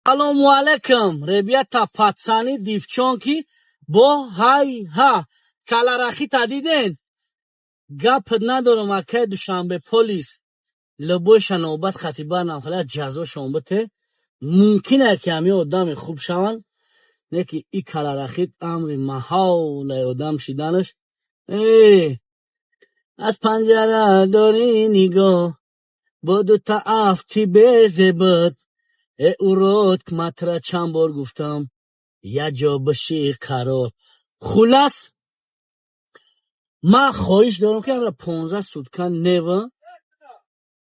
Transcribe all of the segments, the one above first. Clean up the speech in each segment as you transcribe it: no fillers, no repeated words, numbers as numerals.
Assalomu alaykum, ребята, пацаны, девчонки, бо ҳай-ҳа, каларахита диден? Гап надорам, акай душанбе полис, лабоша нобат хатиба намхала ҷазошон бите. Мумкин аст ки ҳамин одами хуб шаванд, не ки и каларахит амри маҳолаи одам шиданаш. аз панҷара дори нигоҳ, бо дута афти безебат. урод матра чанд бор гуфтам, я ҷо баши қарор. хулас ман хоҳиш дорам ки амра 15 сутка нева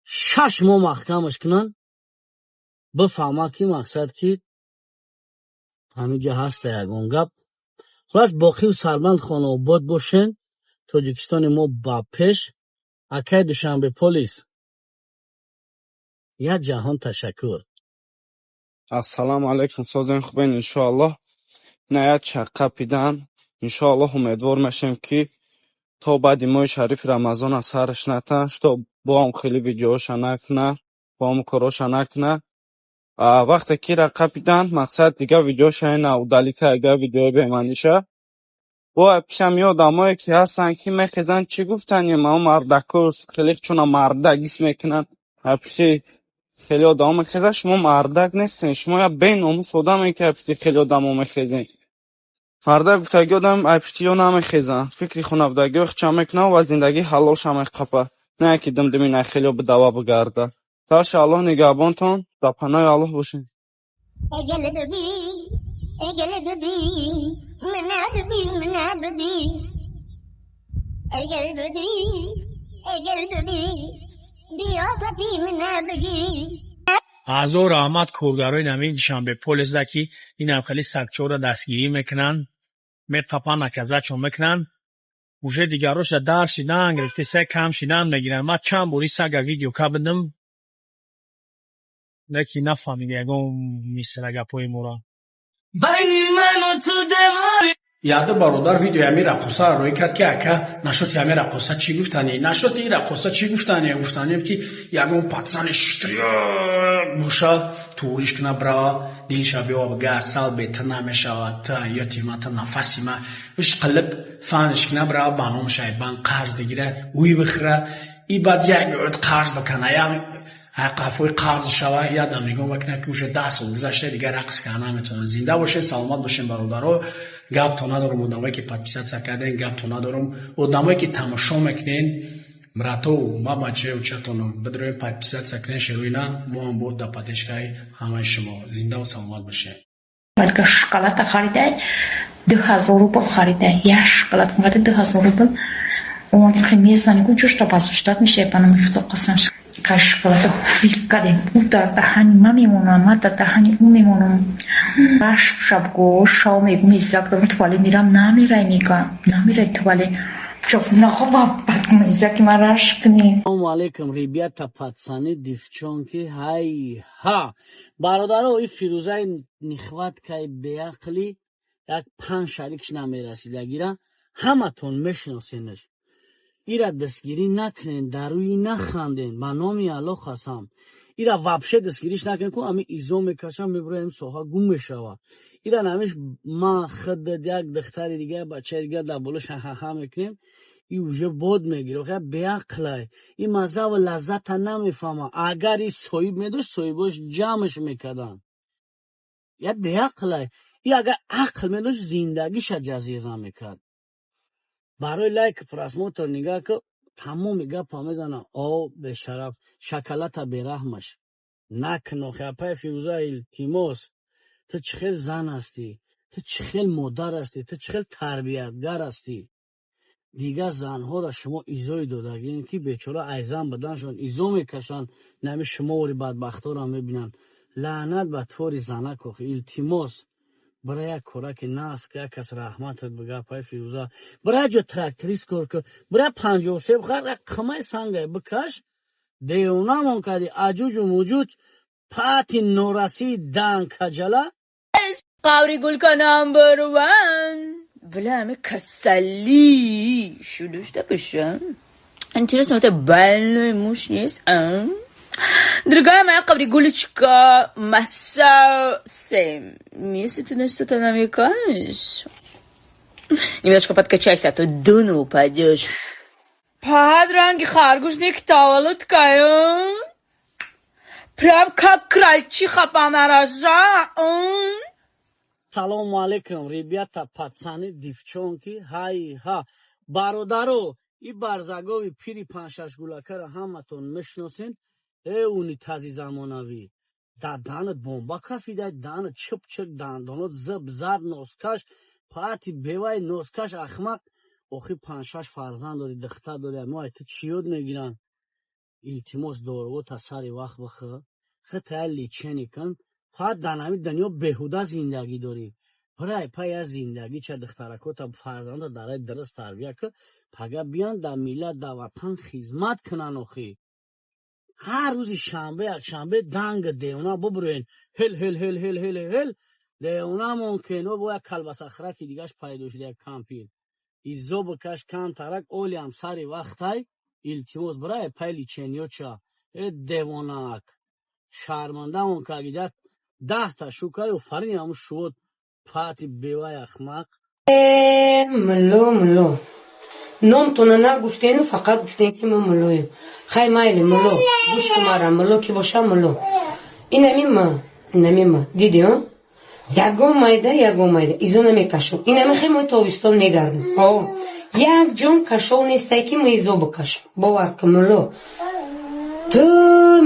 6 моҳ маҳкамаш кунан, бифаҳмам ки мақсад ки ҳаминҷа ҳаста ягон гап. хулас боқиву сарбанд хонаобод бошен. тоҷикистони мо ба пеш. акай душанбе полис, як ҷаҳон ташаккур. Ассалому алайкум созен хубен иншоаллоҳ ная чақапидан иншоаллоҳ умедвор мешем ки то баъди моҳи шарифи рамазон сараш натан што бо ҳам хеле видеоша накна бо ҳам короша накна. вақте ки рақапидан мақсад дига видеоша ина удалита ага видеои беманиша бо пишам ё одамое ки ҳастан ки мехезан чӣ гуфтани ма мардакош хеле чуна мардагис мекунан пиши خیلی آدم میخزن. شما مردک نیستین، شما یا بیناموس آدمی که پشتی خیلی آدم میخزین. مردک گفتگی آدم پشتی ها نمیخزن، فکری خونفدگی و خچه میکنه و زندگی حلالش هم میخپه، نه که دمدمی نه خیلی به دوا بگرده. تاش الله نگهبانتون در پناه الله باشین. ازو رحمت کورگرای نمی دشنبه پلیس دکی این هم خیلی سگچو را دستگیری میکنن، میقپن نکزچو میکنن. اوشه دیگروش در شیدن گرفتی سگ کم شیدن میگیرن. من چند بوری سگ ویدیو که بدم نکی نفهمیده اگه میسر گپوی مورا یاد برادر ویدیو همی رقصه روی کرد که اکا نشد همی رقصه چی گفتنی؟ نشد این رقصه چی گفتنی؟ گفتنیم که یکون پاتسان شتریاک بوشا توریش کنه برا دیلشا بیا بگه سال بهتر نمیشود تا یا تیمتا نفسی ما وش قلب فانش کنه برا بانوم شایبان قرض بگیره وی بخره ای بعد یک عود قرض بکنه یا قفوی قرض شوه یادم نگم بکنه که اوشه 10 سال گذشته دیگه رقص کنه نمیتونن. زنده باشه، سلامت باشین برادرها. گپ تو ندارم آدمایی که پادپیسات کردین، گپ تو ندارم آدمایی که تماشا میکنین مراتو ما بچه و چتونو بدروی پادپیسات کردین شروعینا ما هم بود در پادشگاهی همه شما زنده و سلامت باشه. بلکه شکلات خریده 2000 روبل خریده، یک شکلات مقدر 2000 روبل. اون که میزنه که جوش تا پاسوشتات میشه پنام جوش تا قسم شکلات خوبی کردیم. اون در دهانی ما میمونم، ما در دهانی اون میمونم. باش شب گوش شاو میزک دارم توالی میرم نمیره میگم نمیره توالی چوف نخوام بعد میزک مراش کنی. Assalomu alaykum, ребята, пацаны, девчонки, ҳай-ҳа. бародаро, и фирӯзаи нихваткаи беақли як 5 шарикш намерасидагира ҳаматон мешиносенаш. ира дастгирӣ накунен, дар рӯи наханден, ба номи аллоҳ қасам. ира вабше дастгириш накунен ку ҳамин изо мекашам мебура ин соҳа гум мешава. ира намеш ма худдат як духтари дига бачаи дига дар болош ҳаҳа мекунем и уже бод мегире. охира беақлай и мазза ва лаззата намефаҳма. агар и соҳиб медошт соҳибош ҷамъш мекардан. я беақлай и агар ақл медошт зиндагиша ҷазир намекард. барои лайк просмотр нигоҳ ку тамоми гапа мезанам. о бешараф шоколата бераҳмаш накнохапай фирӯза илтимос, ту чӣ хел зан ҳастӣ, ту чӣ хел модар ҳастӣ, ту чӣ хел тарбиятгар ҳастӣ. дигар занҳоро шумо изои додагирин ки бечора айзан баданшон изо мекашанд, нами шумори бадбахторам мебинанд. лаънат ба твори занак. охи илтимос برای یک کارک ناس که کس رحمت بگه پای فیروزه برای جو تراکتریس کار که برای 53 بخواد کمای سنگه بکش دیونامون کردی عجوج و موجود پاتی نورسی دان کجلا قوری گل کنم بروان بله همه کسلی شو داشته باشم انترس ماته بلنوی موش نیست Другая моя ковригулечка масса 7. Если ты на что-то намекаешь, немножко подкачайся, а то дуну упадешь. Подранги харгушник тавалуткаю. Прям как крольчиха понарожа. Салому алейкум, ребята, пацаны, девчонки, хай-ха. Бародаро, и барзагови пири паншашгулакара ҳаматон мешносен. унитази замонавӣ. Дар данат бомба кафидай, данат чуп-чуп, дандонот зиб, зад, носкаш, паати бевай, носкаш, ахмақ. охи 5-6 фарзанд дори, духтар дори. Мо айта чӣ ёд мегиранд? илтимос доруота сари вақт бихӯр. хитая личени кун. фақат дар ҳамин дунё беҳуда зиндагӣ дорӣ. برای پای از زندگی چه دخترکو تا فرزند داره درست تربیت که پگه بیان در میلاد در وطن خدمت کنن آخی. هر روز شنبه یک شنبه دنگ دیونا ببرین هل هل هل هل هل هل دیونا ممکنه باید کلبس اخرکی دیگهش پیدا شده یک کمپین ایزو بکش کم ترک اولی هم سری وقتای التماس برای پایلی چنیو چه دیواناک شرمنده اون که اگه 10 تا شوکای و فرین همون شود پاتی بیوای اخمق ملو نام تو نه گفتین فقط گفتین که من ملویم خیلی مایل ملو گوش کمارم ملو که باشم ملو این نمیم دیدی ها یگو مایده ایزو نمیکشم این همه خیلی تاویستان نگردم یک جون کشو نیسته که ما ایزو بکشم باور که ملو تو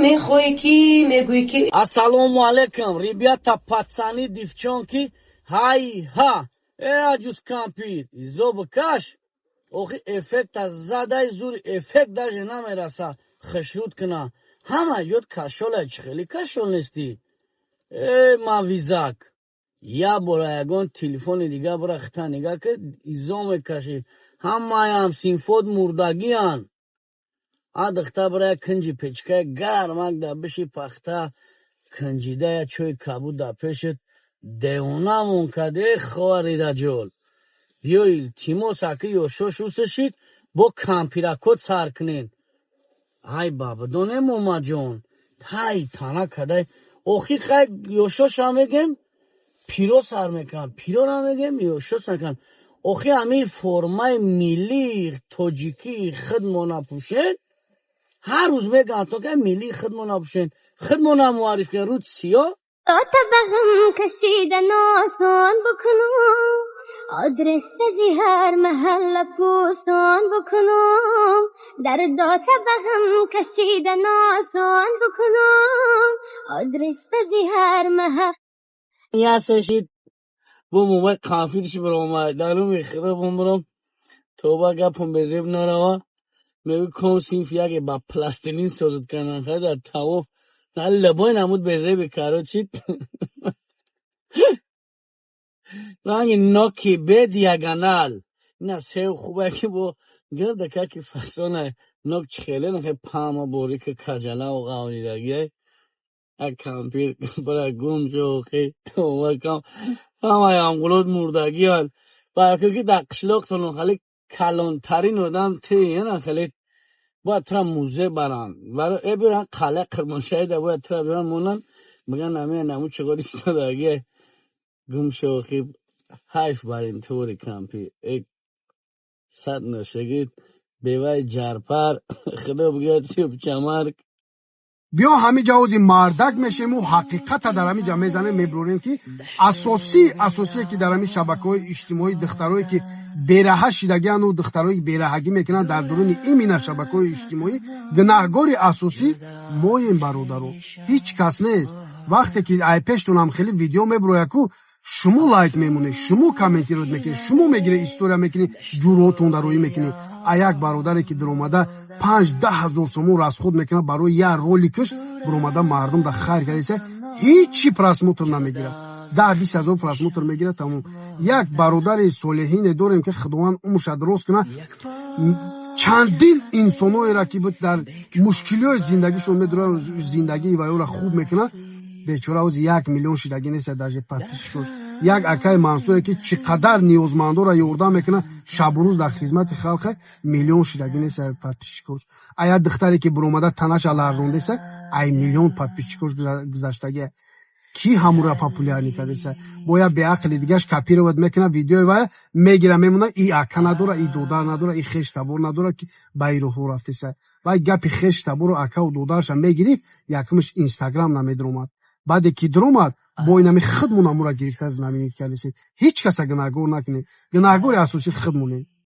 میخوای کی میگوی کی السلام علیکم ребята пацаны девчонки های-ها جوز کامپیر ایزو بکش اوخی افکت از زده زور افکت داشته نمیرسه خشود کنه همه یود کشول خیلی کشول نیستی مویزک یا برای یگان تلفن دیگه برای خطا نگاه که ایزو میکشی همه هم سینفود مردگی هن دختر برای کنجی پیچکه گرمک در بشی پخته کنجیده یا چوی کبود در پیشت دیونمون کده خواری رجل بیایید تیمو ساکی یوشو شوستشید با کمپیرکوت سر کنین های بابا دونه موما جون های تانا کده اوخی خیلی یوشو شامگیم پیرو سر میکنم پیرو نمیگیم یوشو سر میکنم اوخی همی فرمای میلی توجیکی خدمونا پوشید هر روز میگن تو که میلی خدمونا پوشید خدمونا معرف که رود سیاه بهم کشیدن آسان بکنم آدرس بزی هر محل پرسان بکنم در داتا بهم کشیدن آسان بکنم آدرس بزی هر محل یا سشید بو مومای کافیرش برام دارم میخوره برام توبه گپم بزیب نروا میگه کم سینفیه با پلاستینین سازد کنن خیلی در تاو نه لبای نمود بزیب کارو چید رنگ نوکی به دیاگانال نه سه خوبه که با گرد که که فصله نوک چخیله نه پاما بوری که کجلا و قاونی داگیه کامپیر برای گم جو که توبه کم همه همگلود مردگی هل برای که دقشلوک تونو خیلی کلانترین آدم تیه نه خیلی باید ترا موزه برن برای بیرن قلعه کرمانشاهی ده باید ترا بیرن مونن بگن همه نمو چگاه دیسته داگیه گم شو خیب حیف بر این طوری کمپی ایک صد نشگید بیوای جرپر خدا بگید سیب چمرک بیا همه جوازی مردک میشیم و حقیقت در همه جا میزنه میبروریم که اساسی که در همه شبکه‌های اجتماعی دخترایی که بیراه شدگیان و دخترایی بیراهگی میکنن در درون این شبکه‌های اجتماعی گناهگار اساسی ما این برادرو هیچ کس نیست وقتی که ای پیشتون هم خیلی ویدیو میبرویا کو شما لایک میمونه شما کامنت رو میکنی شما میگیره استوری میکنی جوراتون در روی میکنی یک برادری که در اومده 5-10 هزار سوم از خود میکنه برای یه رولیکش بر اومده مردم در خیر کردیسه هیچی پراسموتر نمیگیره 10-20 هزار پراسموتر میگیره تمام یک برادر صالحین داریم که خداوند عمرش درست کنه چندین انسانایی را که در مشکلات زندگیشون میداره زندگی و او را خوب میکنه بیچاره از 1 میلیون شدگی نیست در پس پیش یک اکای منصوره که چقدر نیازمندا را یوردن میکنه шабрӯз дар хизмати халқе миллион шидагинеса подписчикош ая духтаре ки буромада танаша ларзондеса ай миллион подписчикош гузаштагия ки ҳамура популярни кардеса бояд беақли дигаш копировать мекуна видеои вая мегира мемуна и ака надора и додар надора и хеш табор надора ки ба ироҳо рафтеса вай гапи хеш табору акау додарша мегирифт якмиш инстаграм намедромад баъде ки дромад бо инами худмон амура гирифта заминӣ кардеси ҳеч каса гунаҳгор накунед гунаҳгори асосӣ худмонед